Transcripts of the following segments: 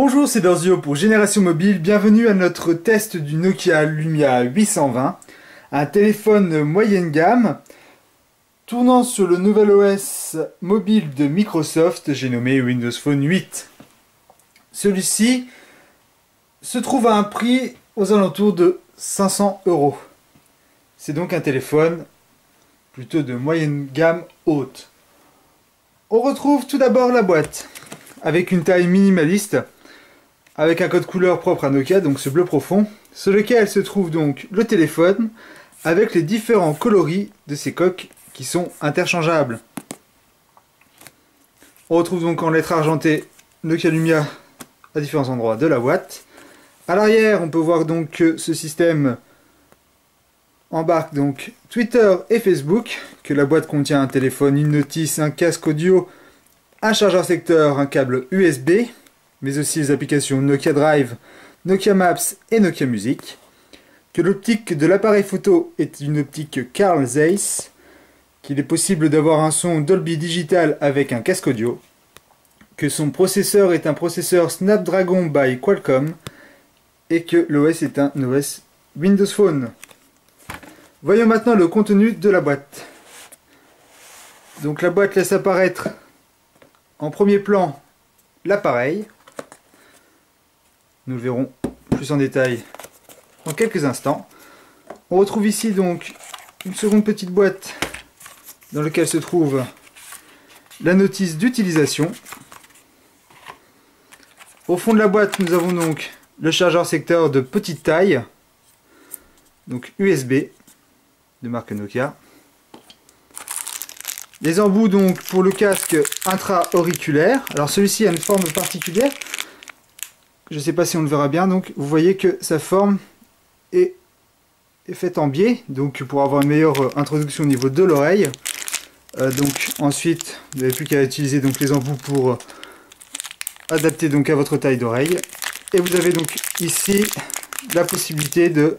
Bonjour, c'est Dorzio pour Génération Mobile. Bienvenue à notre test du Nokia Lumia 820, un téléphone moyenne gamme tournant sur le nouvel OS mobile de Microsoft, j'ai nommé Windows Phone 8. Celui-ci se trouve à un prix aux alentours de 500 €. C'est donc un téléphone plutôt de moyenne gamme haute. On retrouve tout d'abord la boîte avec une taille minimaliste, avec un code couleur propre à Nokia, donc ce bleu profond, sur lequel se trouve donc le téléphone, avec les différents coloris de ces coques qui sont interchangeables. On retrouve donc en lettres argentées Nokia Lumia à différents endroits de la boîte. À l'arrière, on peut voir donc que ce système embarque donc Twitter et Facebook, que la boîte contient un téléphone, une notice, un casque audio, un chargeur secteur, un câble USB, mais aussi les applications Nokia Drive, Nokia Maps et Nokia Music, que l'optique de l'appareil photo est une optique Carl Zeiss, qu'il est possible d'avoir un son Dolby Digital avec un casque audio, que son processeur est un processeur Snapdragon by Qualcomm, et que l'OS est un OS Windows Phone. Voyons maintenant le contenu de la boîte. Donc la boîte laisse apparaître en premier plan l'appareil. Nous le verrons plus en détail dans quelques instants. On retrouve ici donc une seconde petite boîte dans laquelle se trouve la notice d'utilisation. Au fond de la boîte, nous avons donc le chargeur secteur de petite taille, donc USB de marque Nokia. Les embouts donc pour le casque intra-auriculaire. Alors celui-ci a une forme particulière. Je ne sais pas si on le verra bien, donc vous voyez que sa forme est faite en biais, donc pour avoir une meilleure introduction au niveau de l'oreille. Donc ensuite, vous n'avez plus qu'à utiliser donc les embouts pour adapter donc à votre taille d'oreille. Et vous avez donc ici la possibilité de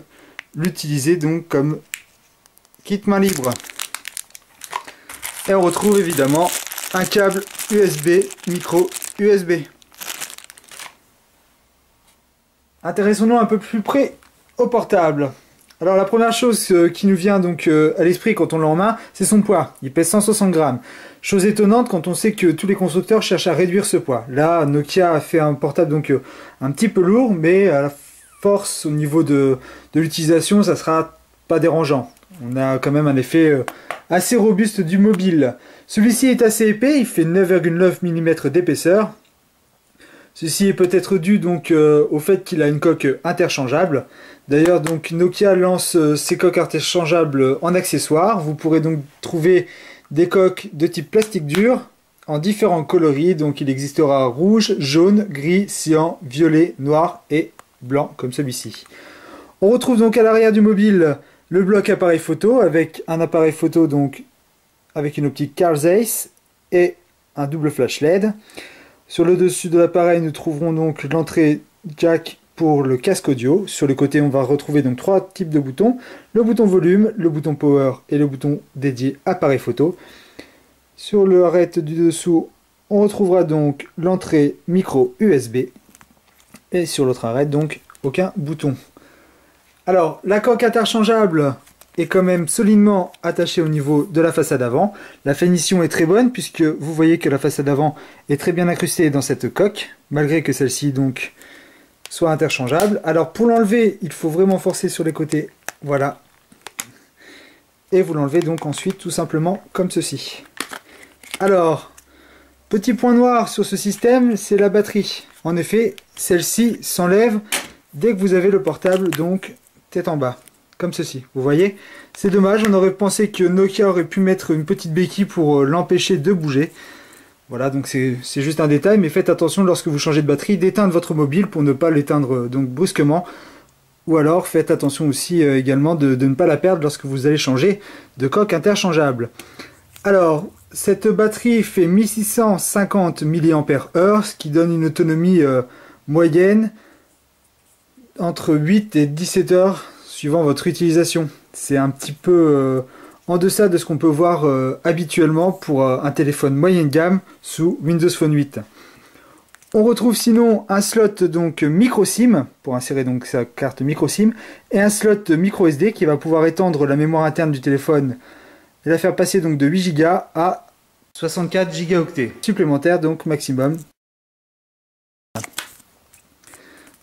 l'utiliser donc comme kit main libre. Et on retrouve évidemment un câble USB, micro USB. Intéressons-nous un peu plus près au portable. Alors la première chose qui nous vient donc à l'esprit quand on l'a en main, c'est son poids. Il pèse 160 grammes. Chose étonnante quand on sait que tous les constructeurs cherchent à réduire ce poids. Là, Nokia a fait un portable donc un petit peu lourd, mais à la force au niveau de l'utilisation, ça sera pas dérangeant. On a quand même un effet assez robuste du mobile. Celui-ci est assez épais, il fait 9,9 mm d'épaisseur. Ceci est peut-être dû donc au fait qu'il a une coque interchangeable. D'ailleurs, donc Nokia lance ses coques interchangeables en accessoire. Vous pourrez donc trouver des coques de type plastique dur en différents coloris. Donc il existera rouge, jaune, gris, cyan, violet, noir et blanc comme celui-ci. On retrouve donc à l'arrière du mobile le bloc appareil photo avec un appareil photo donc avec une optique Carl Zeiss et un double flash LED. Sur le dessus de l'appareil, nous trouverons donc l'entrée jack pour le casque audio. Sur les côtés, on va retrouver donc trois types de boutons. Le bouton volume, le bouton power et le bouton dédié appareil photo. Sur le arête du dessous, on retrouvera donc l'entrée micro USB. Et sur l'autre arête, donc, aucun bouton. Alors, la coque interchangeable est quand même solidement attachée au niveau de la façade avant. La finition est très bonne puisque vous voyez que la façade avant est très bien incrustée dans cette coque, malgré que celle-ci donc soit interchangeable. Alors pour l'enlever, il faut vraiment forcer sur les côtés, voilà. Et vous l'enlevez donc ensuite tout simplement comme ceci. Alors, petit point noir sur ce système, c'est la batterie. En effet, celle-ci s'enlève dès que vous avez le portable donc tête en bas. Comme ceci, vous voyez, c'est dommage, on aurait pensé que Nokia aurait pu mettre une petite béquille pour l'empêcher de bouger. Voilà, donc c'est juste un détail, mais faites attention lorsque vous changez de batterie d'éteindre votre mobile pour ne pas l'éteindre donc brusquement. Ou alors faites attention aussi également de ne pas la perdre lorsque vous allez changer de coque interchangeable. Alors, cette batterie fait 1650 mAh, ce qui donne une autonomie moyenne entre 8 et 17 heures suivant votre utilisation. C'est un petit peu en deçà de ce qu'on peut voir habituellement pour un téléphone moyenne gamme sous Windows Phone 8. On retrouve sinon un slot donc micro SIM pour insérer donc sa carte micro SIM et un slot micro SD qui va pouvoir étendre la mémoire interne du téléphone et la faire passer donc de 8 Go à 64 gigaoctets supplémentaires donc maximum.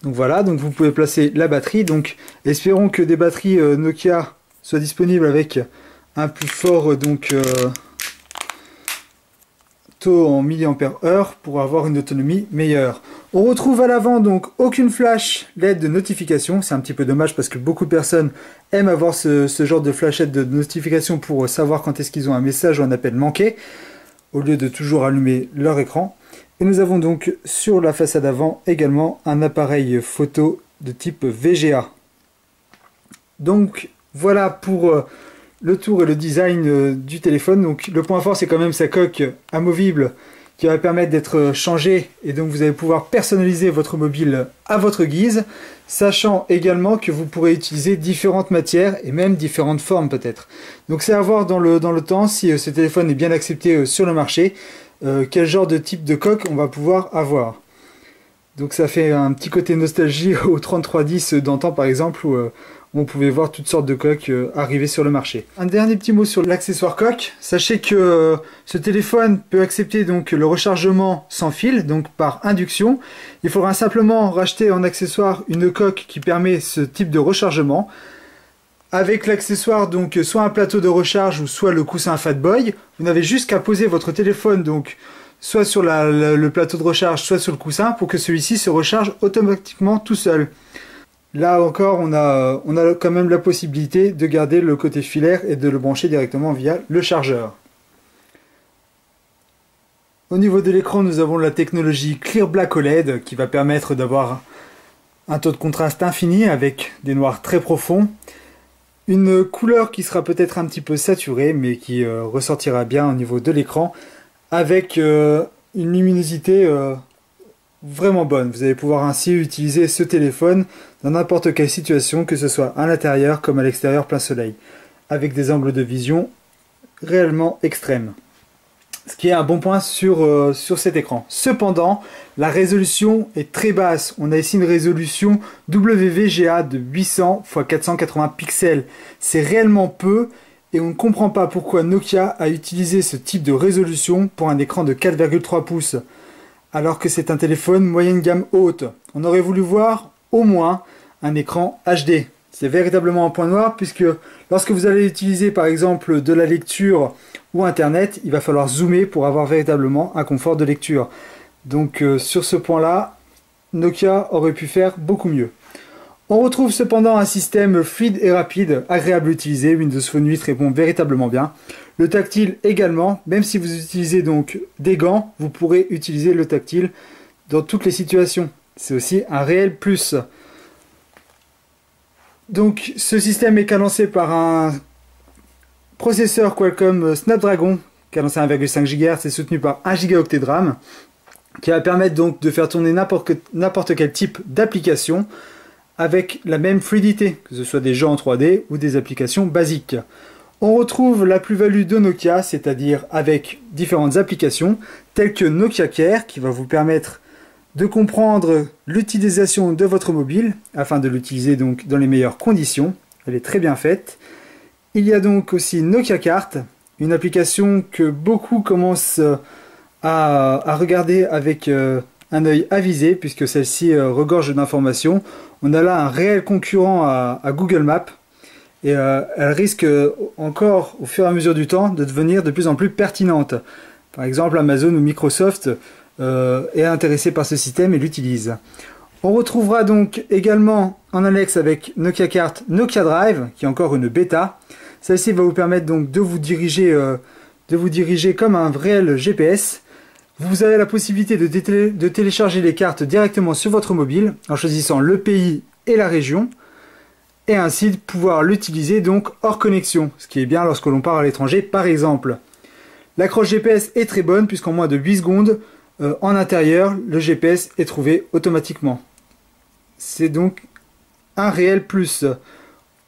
Donc voilà, donc vous pouvez placer la batterie. Donc espérons que des batteries Nokia soient disponibles avec un plus fort taux en milliampères-heure pour avoir une autonomie meilleure. On retrouve à l'avant donc aucune flash LED de notification. C'est un petit peu dommage parce que beaucoup de personnes aiment avoir ce genre de flashette de notification pour savoir quand est-ce qu'ils ont un message ou un appel manqué, au lieu de toujours allumer leur écran. Et nous avons donc sur la façade avant également un appareil photo de type VGA. Donc voilà pour le tour et le design du téléphone. Donc le point fort c'est quand même sa coque amovible qui va permettre d'être changée et donc vous allez pouvoir personnaliser votre mobile à votre guise, sachant également que vous pourrez utiliser différentes matières et même différentes formes peut-être. Donc c'est à voir dans le temps si ce téléphone est bien accepté sur le marché, quel genre de type de coque on va pouvoir avoir. Donc ça fait un petit côté nostalgie au 3310 d'antan par exemple où on pouvait voir toutes sortes de coques arriver sur le marché. Un dernier petit mot sur l'accessoire coque. Sachez que ce téléphone peut accepter donc le rechargement sans fil, donc par induction. Il faudra simplement racheter en accessoire une coque qui permet ce type de rechargement. Avec l'accessoire donc soit un plateau de recharge ou soit le coussin Fatboy, vous n'avez juste qu'à poser votre téléphone donc soit sur le plateau de recharge, soit sur le coussin pour que celui-ci se recharge automatiquement tout seul. Là encore, on a quand même la possibilité de garder le côté filaire et de le brancher directement via le chargeur. Au niveau de l'écran, nous avons la technologie Clear Black OLED qui va permettre d'avoir un taux de contraste infini avec des noirs très profonds. Une couleur qui sera peut-être un petit peu saturée mais qui ressortira bien au niveau de l'écran avec une luminosité vraiment bonne. Vous allez pouvoir ainsi utiliser ce téléphone dans n'importe quelle situation, que ce soit à l'intérieur comme à l'extérieur plein soleil, avec des angles de vision réellement extrêmes. Ce qui est un bon point sur cet écran. Cependant, la résolution est très basse. On a ici une résolution WVGA de 800 x 480 pixels. C'est réellement peu et on ne comprend pas pourquoi Nokia a utilisé ce type de résolution pour un écran de 4,3 pouces. Alors que c'est un téléphone moyenne gamme haute. On aurait voulu voir au moins un écran HD. C'est véritablement un point noir puisque lorsque vous allez utiliser par exemple de la lecture ou internet, il va falloir zoomer pour avoir véritablement un confort de lecture. Donc sur ce point-là, Nokia aurait pu faire beaucoup mieux. On retrouve cependant un système fluide et rapide, agréable à utiliser. Windows Phone 8 répond véritablement bien. Le tactile également, même si vous utilisez donc des gants, vous pourrez utiliser le tactile dans toutes les situations. C'est aussi un réel plus. Donc ce système est cadencé par un processeur Qualcomm Snapdragon, cadencé à 1,5 GHz et soutenu par 1 Go de RAM, qui va permettre donc de faire tourner n'importe quel type d'application avec la même fluidité, que ce soit des jeux en 3D ou des applications basiques. On retrouve la plus-value de Nokia, c'est-à-dire avec différentes applications, telles que Nokia Care, qui va vous permettre de comprendre l'utilisation de votre mobile, afin de l'utiliser donc dans les meilleures conditions. Elle est très bien faite. Il y a donc aussi Nokia Carte, une application que beaucoup commencent à regarder avec un œil avisé, puisque celle-ci regorge d'informations. On a là un réel concurrent à Google Maps, et elle risque encore, au fur et à mesure du temps, de devenir de plus en plus pertinente. Par exemple, Amazon ou Microsoft est intéressé par ce système et l'utilise. On retrouvera donc également en annexe avec Nokia Carte, Nokia Drive, qui est encore une bêta. Celle-ci va vous permettre donc de vous diriger comme un réel GPS. Vous avez la possibilité de télécharger les cartes directement sur votre mobile en choisissant le pays et la région, et ainsi de pouvoir l'utiliser donc hors connexion, ce qui est bien lorsque l'on part à l'étranger par exemple. L'accroche GPS est très bonne puisqu'en moins de 8 secondes, en intérieur, le GPS est trouvé automatiquement. C'est donc un réel plus.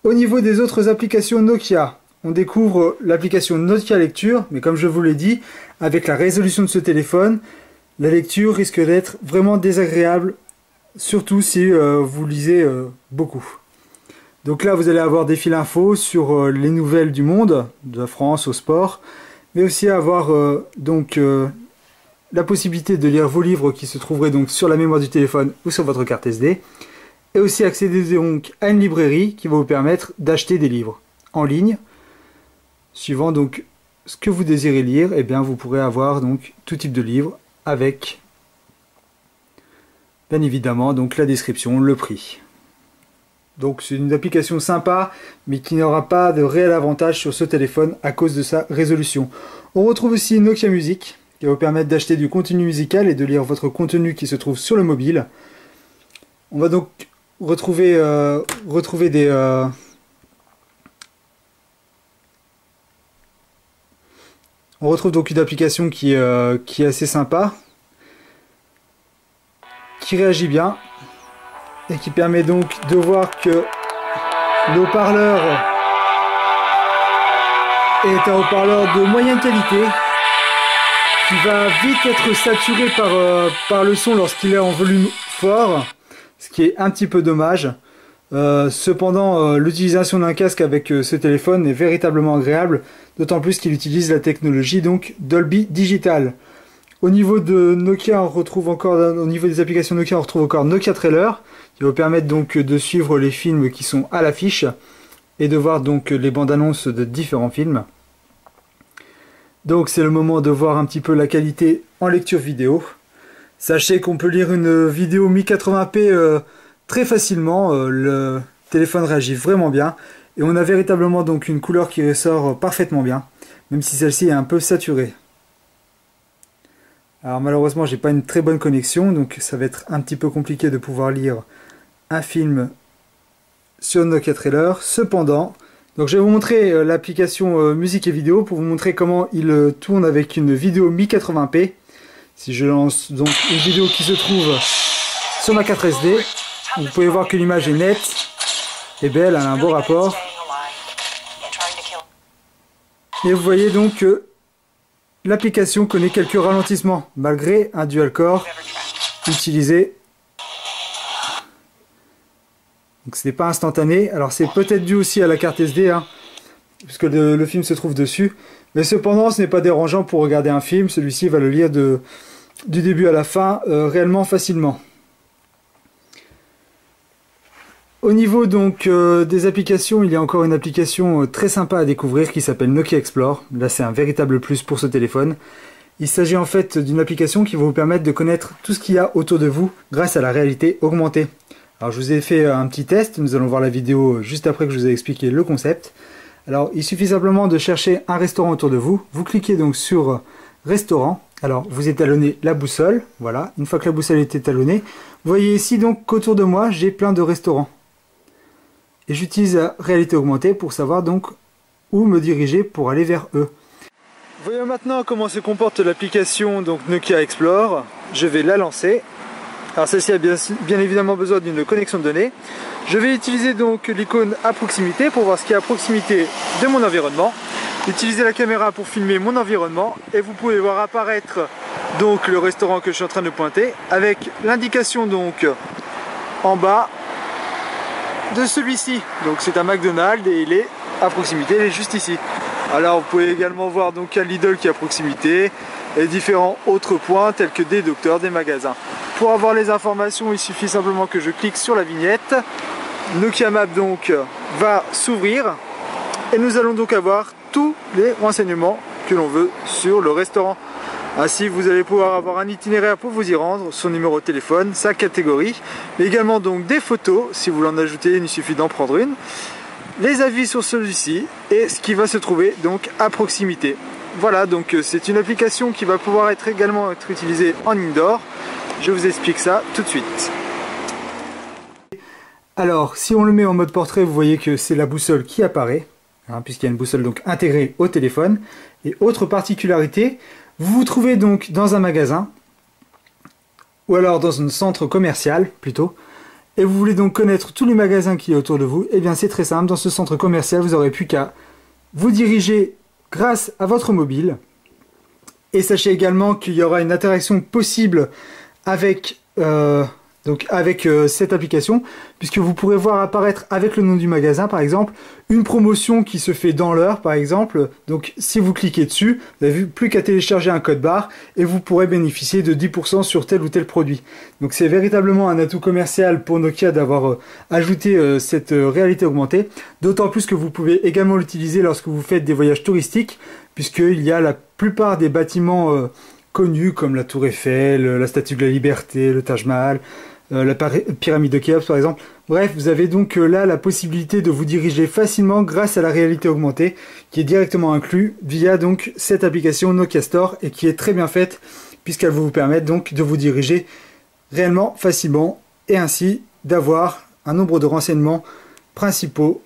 Au niveau des autres applications Nokia, on découvre l'application Nokia Lecture, mais comme je vous l'ai dit, avec la résolution de ce téléphone, la lecture risque d'être vraiment désagréable, surtout si vous lisez beaucoup. Donc là, vous allez avoir des fils infos sur les nouvelles du monde, de la France au sport, mais aussi avoir la possibilité de lire vos livres qui se trouveraient donc sur la mémoire du téléphone ou sur votre carte SD, et aussi accéder donc à une librairie qui va vous permettre d'acheter des livres en ligne. Suivant donc ce que vous désirez lire, et bien vous pourrez avoir donc tout type de livres avec bien évidemment donc la description, le prix. Donc c'est une application sympa, mais qui n'aura pas de réel avantage sur ce téléphone à cause de sa résolution. On retrouve aussi Nokia Music, qui va vous permettre d'acheter du contenu musical et de lire votre contenu qui se trouve sur le mobile. On va donc retrouver des... On retrouve donc une application qui est assez sympa, qui réagit bien, et qui permet donc de voir que le haut-parleur est un haut-parleur de moyenne qualité, qui va vite être saturé par le son lorsqu'il est en volume fort, ce qui est un petit peu dommage. Cependant, l'utilisation d'un casque avec ce téléphone est véritablement agréable, d'autant plus qu'il utilise la technologie donc Dolby Digital. Au niveau de Nokia, au niveau des applications Nokia, on retrouve encore Nokia Trailer, qui va vous permettre donc de suivre les films qui sont à l'affiche et de voir donc les bandes annonces de différents films. Donc c'est le moment de voir un petit peu la qualité en lecture vidéo. Sachez qu'on peut lire une vidéo 1080p très facilement, le téléphone réagit vraiment bien et on a véritablement donc une couleur qui ressort parfaitement bien, même si celle-ci est un peu saturée. Alors malheureusement j'ai pas une très bonne connexion, donc ça va être un petit peu compliqué de pouvoir lire un film sur Nokia Trailer. Cependant, donc je vais vous montrer l'application musique et vidéo pour vous montrer comment il tourne avec une vidéo 1080p. Si je lance donc une vidéo qui se trouve sur ma carte SD, vous pouvez voir que l'image est nette et belle, elle a un beau rapport. Et vous voyez donc que l'application connaît quelques ralentissements, malgré un dual-core utilisé. Donc ce n'est pas instantané, alors c'est peut-être dû aussi à la carte SD, puisque le film se trouve dessus. Mais cependant, ce n'est pas dérangeant pour regarder un film, celui-ci va le lire du début à la fin réellement facilement. Au niveau donc des applications, il y a encore une application très sympa à découvrir qui s'appelle Nokia Explore. Là c'est un véritable plus pour ce téléphone. Il s'agit en fait d'une application qui va vous permettre de connaître tout ce qu'il y a autour de vous grâce à la réalité augmentée. Alors je vous ai fait un petit test, nous allons voir la vidéo juste après que je vous ai expliqué le concept. Alors il suffit simplement de chercher un restaurant autour de vous. Vous cliquez donc sur restaurant. Alors vous étalonnez la boussole, voilà. Une fois que la boussole est étalonnée, vous voyez ici donc qu'autour de moi j'ai plein de restaurants. Et j'utilise la réalité augmentée pour savoir donc où me diriger pour aller vers eux. Voyons maintenant comment se comporte l'application donc Nokia Explore. Je vais la lancer. Alors celle-ci a bien évidemment besoin d'une connexion de données. Je vais utiliser donc l'icône à proximité pour voir ce qui est à proximité de mon environnement. Utiliser la caméra pour filmer mon environnement et vous pouvez voir apparaître donc le restaurant que je suis en train de pointer avec l'indication donc en bas de celui-ci. Donc c'est un McDonald's et il est à proximité, il est juste ici. Alors vous pouvez également voir donc un Lidl qui est à proximité et différents autres points tels que des docteurs, des magasins. Pour avoir les informations, il suffit simplement que je clique sur la vignette. Nokia Maps donc va s'ouvrir et nous allons donc avoir tous les renseignements que l'on veut sur le restaurant. Ainsi vous allez pouvoir avoir un itinéraire pour vous y rendre, son numéro de téléphone, sa catégorie, mais également donc des photos, si vous voulez en ajouter, il suffit d'en prendre une, les avis sur celui-ci et ce qui va se trouver donc à proximité. Voilà, donc c'est une application qui va pouvoir également être utilisée en indoor. Je vous explique ça tout de suite. Alors, si on le met en mode portrait, vous voyez que c'est la boussole qui apparaît, puisqu'il y a une boussole donc intégrée au téléphone. Et autre particularité, vous vous trouvez donc dans un magasin, ou alors dans un centre commercial plutôt, et vous voulez donc connaître tous les magasins qui est autour de vous, et bien c'est très simple, dans ce centre commercial, vous n'aurez plus qu'à vous diriger grâce à votre mobile, Et sachez également qu'il y aura une interaction possible avec, cette application, puisque vous pourrez voir apparaître avec le nom du magasin, par exemple, une promotion qui se fait dans l'heure, par exemple. Donc si vous cliquez dessus, vous n'avez plus qu'à télécharger un code barre et vous pourrez bénéficier de 10% sur tel ou tel produit. Donc c'est véritablement un atout commercial pour Nokia d'avoir ajouté cette réalité augmentée, d'autant plus que vous pouvez également l'utiliser lorsque vous faites des voyages touristiques, puisqu'il y a la plupart des bâtiments connus comme la Tour Eiffel, la Statue de la Liberté, le Taj Mahal, la pyramide de Khéops par exemple. Bref, vous avez donc là la possibilité de vous diriger facilement grâce à la réalité augmentée qui est directement inclus via donc cette application Nokia Store et qui est très bien faite puisqu'elle va vous permettre donc de vous diriger réellement facilement et ainsi d'avoir un nombre de renseignements principaux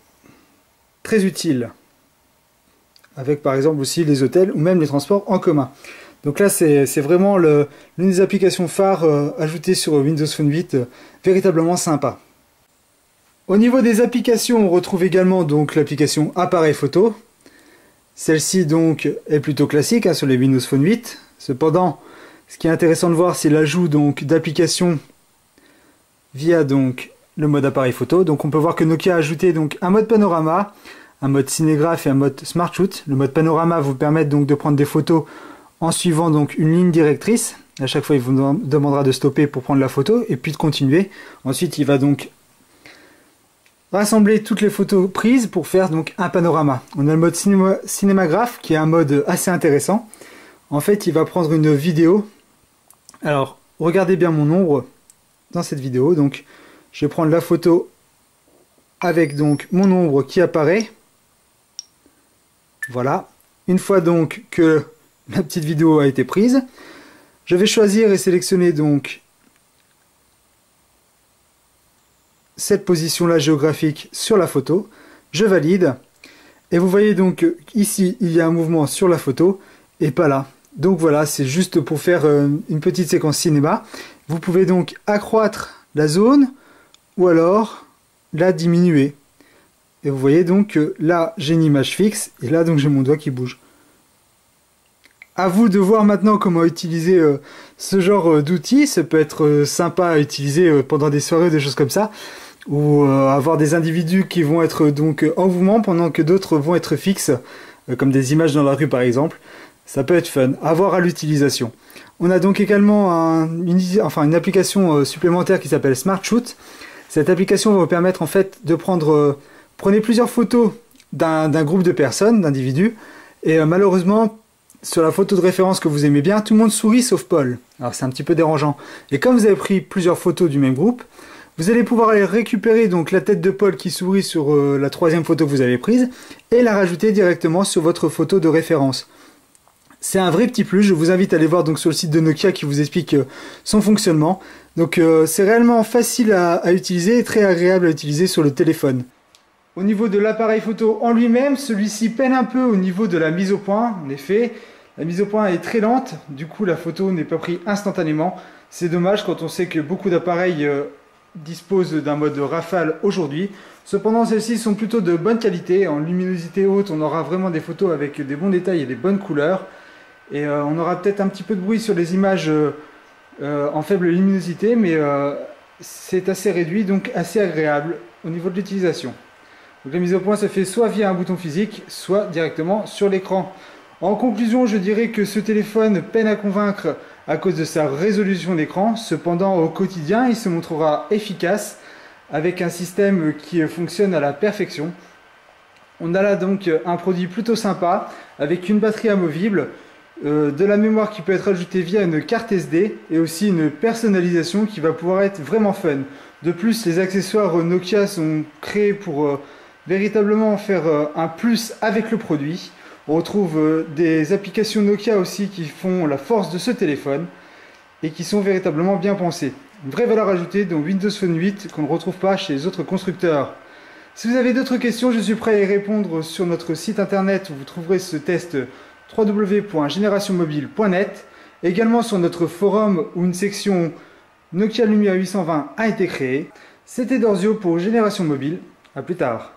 très utiles, avec par exemple aussi les hôtels ou même les transports en commun. Donc là c'est vraiment l'une des applications phares ajoutées sur Windows Phone 8, véritablement sympa. Au niveau des applications, on retrouve également donc l'application appareil photo. Celle-ci donc est plutôt classique sur les Windows Phone 8. Cependant, ce qui est intéressant de voir, c'est l'ajout donc d'applications via donc le mode appareil photo. Donc on peut voir que Nokia a ajouté donc un mode panorama, un mode cinégraphe et un mode smart shoot. Le mode panorama vous permet donc de prendre des photos en suivant donc une ligne directrice. À chaque fois, il vous demandera de stopper pour prendre la photo et puis de continuer. Ensuite, il va donc rassembler toutes les photos prises pour faire donc un panorama. On a le mode cinémagraphe qui est un mode assez intéressant. En fait, il va prendre une vidéo. Alors, regardez bien mon ombre dans cette vidéo. Donc, je vais prendre la photo avec donc mon ombre qui apparaît. Voilà. Une fois donc que la petite vidéo a été prise, je vais choisir et sélectionner donc cette position-là géographique sur la photo. Je valide. Et vous voyez donc ici, il y a un mouvement sur la photo et pas là. Donc voilà, c'est juste pour faire une petite séquence cinéma. Vous pouvez donc accroître la zone ou alors la diminuer. Et vous voyez donc que là, j'ai une image fixe et là, donc j'ai mon doigt qui bouge. À vous de voir maintenant comment utiliser ce genre d'outils. Ça peut être sympa à utiliser pendant des soirées, des choses comme ça. Ou avoir des individus qui vont être donc en mouvement pendant que d'autres vont être fixes, comme des images dans la rue par exemple. Ça peut être fun, à voir à l'utilisation. On a donc également une application supplémentaire qui s'appelle Smart Shoot. Cette application va vous permettre en fait de prenez plusieurs photos d'un groupe de personnes, d'individus, et malheureusement, sur la photo de référence que vous aimez bien, tout le monde sourit sauf Paul. Alors c'est un petit peu dérangeant. Et comme vous avez pris plusieurs photos du même groupe, vous allez pouvoir aller récupérer donc la tête de Paul qui sourit sur la troisième photo que vous avez prise et la rajouter directement sur votre photo de référence. C'est un vrai petit plus, je vous invite à aller voir donc sur le site de Nokia qui vous explique son fonctionnement. Donc c'est réellement facile à utiliser et très agréable à utiliser sur le téléphone. Au niveau de l'appareil photo en lui-même, celui-ci peine un peu au niveau de la mise au point. En effet, la mise au point est très lente, du coup la photo n'est pas prise instantanément. C'est dommage quand on sait que beaucoup d'appareils disposent d'un mode rafale aujourd'hui. Cependant, celles-ci sont plutôt de bonne qualité. En luminosité haute, on aura vraiment des photos avec des bons détails et des bonnes couleurs. Et on aura peut-être un petit peu de bruit sur les images en faible luminosité, mais c'est assez réduit, donc assez agréable au niveau de l'utilisation. Donc la mise au point se fait soit via un bouton physique, soit directement sur l'écran. En conclusion, je dirais que ce téléphone peine à convaincre à cause de sa résolution d'écran. Cependant, au quotidien, il se montrera efficace avec un système qui fonctionne à la perfection. On a là donc un produit plutôt sympa avec une batterie amovible, de la mémoire qui peut être ajoutée via une carte SD et aussi une personnalisation qui va pouvoir être vraiment fun. De plus, les accessoires Nokia sont créés pour véritablement faire un plus avec le produit. On retrouve des applications Nokia aussi qui font la force de ce téléphone et qui sont véritablement bien pensées. Une vraie valeur ajoutée dans Windows Phone 8 qu'on ne retrouve pas chez les autres constructeurs. Si vous avez d'autres questions, je suis prêt à y répondre sur notre site internet où vous trouverez ce test www.generationmobile.net, également sur notre forum où une section Nokia Lumia 820 a été créée. C'était Dorzio pour Génération Mobile. A plus tard.